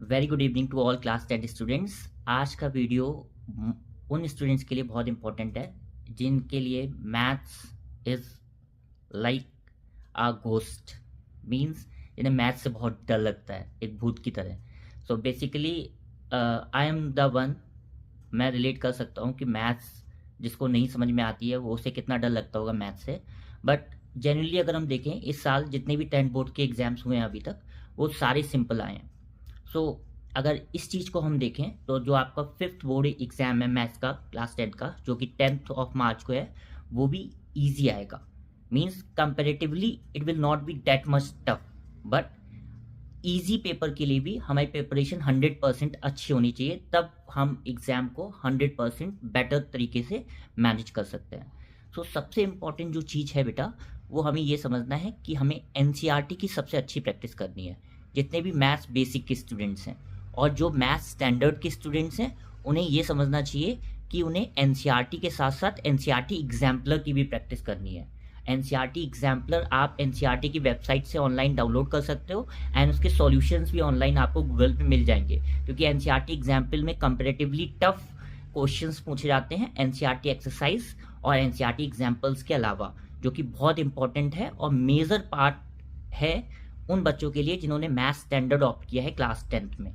Very good evening to all class 10 students. आज का video उन स्टूडेंट्स के लिए बहुत इंपॉर्टेंट है जिनके लिए maths is like a ghost, means जिन्हें मैथ्स से बहुत डर लगता है, एक भूत की तरह। So basically I am the one. मैं रिलेट कर सकता हूँ कि मैथ्स जिसको नहीं समझ में आती है वो उसे कितना डर लगता होगा मैथ्स से। बट जनरली अगर हम देखें, इस साल जितने भी 10 बोर्ड के एग्जाम्स हुए हैं अभी तक, वो सारे सिंपल आए हैं। सो अगर इस चीज़ को हम देखें तो जो आपका 5th बोर्ड एग्जाम है मैथ्स का क्लास 10 का, जो कि 10th ऑफ मार्च को है, वो भी ईजी आएगा। Means comparatively it will not be that much tough, but easy paper के लिए भी हमारी प्रिपरेशन 100% अच्छी होनी चाहिए, तब हम एग्ज़ाम को 100% बेटर तरीके से मैनेज कर सकते हैं। सो सबसे इम्पॉर्टेंट जो चीज़ है बेटा, वो हमें ये समझना है कि हमें एनसीईआरटी की सबसे अच्छी प्रैक्टिस करनी है। जितने भी मैथ्स बेसिक के स्टूडेंट्स हैं और जो मैथ्स स्टैंडर्ड के स्टूडेंट्स हैं, उन्हें ये समझना चाहिए कि उन्हें एनसीईआरटी के साथ साथ एनसीईआरटी एग्जाम्पलर की भी प्रैक्टिस करनी है। एनसीईआरटी एग्जाम्पलर आप एनसीईआरटी की वेबसाइट से ऑनलाइन डाउनलोड कर सकते हो एंड उसके सॉल्यूशंस भी ऑनलाइन आपको गूगल पे मिल जाएंगे, क्योंकि एनसीईआरटी एग्जाम्पल में कंपेरेटिवली टफ क्वेश्चंस पूछे जाते हैं एनसीईआरटी एक्सरसाइज और एनसीईआरटी एग्जाम्पल्स के अलावा, जो कि बहुत इंपॉर्टेंट है और मेजर पार्ट है उन बच्चों के लिए जिन्होंने मैथ्स स्टैंडर्ड ऑप्ट किया है क्लास 10th में।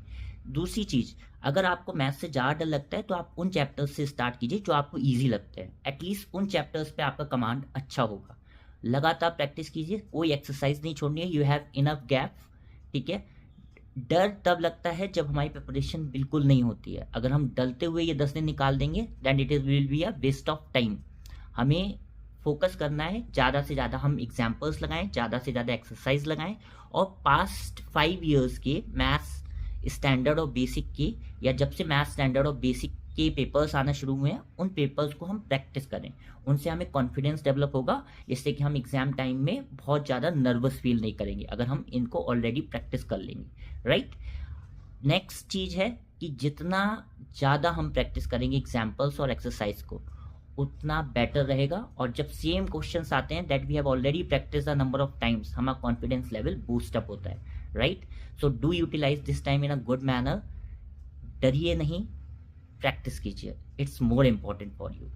दूसरी चीज़, अगर आपको मैथ्स से ज़्यादा डर लगता है तो आप उन चैप्टर्स से स्टार्ट कीजिए जो आपको ईजी लगते हैं। एटलीस्ट उन चैप्टर्स पे आपका कमांड अच्छा होगा। लगातार प्रैक्टिस कीजिए, कोई एक्सरसाइज नहीं छोड़नी है। यू हैव इनफ गैप, ठीक है। डर तब लगता है जब हमारी प्रिपरेशन बिल्कुल नहीं होती है। अगर हम डलते हुए ये 10 दिन निकाल देंगे then it is will be a waste of time. हमें फोकस करना है, ज़्यादा से ज़्यादा हम एग्जाम्पल्स लगाएं, ज़्यादा से ज़्यादा एक्सरसाइज लगाएं और पास्ट 5 ईयर्स के मैथ्स स्टैंडर्ड और बेसिक के, या जब से मैथ्स स्टैंडर्ड और बेसिक के पेपर्स आना शुरू हुए हैं, उन पेपर्स को हम प्रैक्टिस करें। उनसे हमें कॉन्फिडेंस डेवलप होगा, जिससे कि हम एग्जाम टाइम में बहुत ज़्यादा नर्वस फील नहीं करेंगे अगर हम इनको ऑलरेडी प्रैक्टिस कर लेंगे, राइट। नेक्स्ट चीज़ है कि जितना ज़्यादा हम प्रैक्टिस करेंगे एग्जाम्पल्स और एक्सरसाइज को, उतना बेटर रहेगा। और जब सेम क्वेश्चंस आते हैं that we have already practice the number of times, हमारा कॉन्फिडेंस लेवल बूस्ट अप होता है, right. So do utilize this time in a good manner. डरिए नहीं, प्रैक्टिस कीजिए, it's more important for you.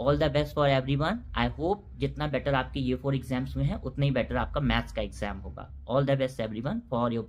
All the best for everyone. I hope जितना better आपके ये 4 exams हुए हैं उतना ही बेटर आपका मैथ्स का एग्जाम होगा। All the best everyone for your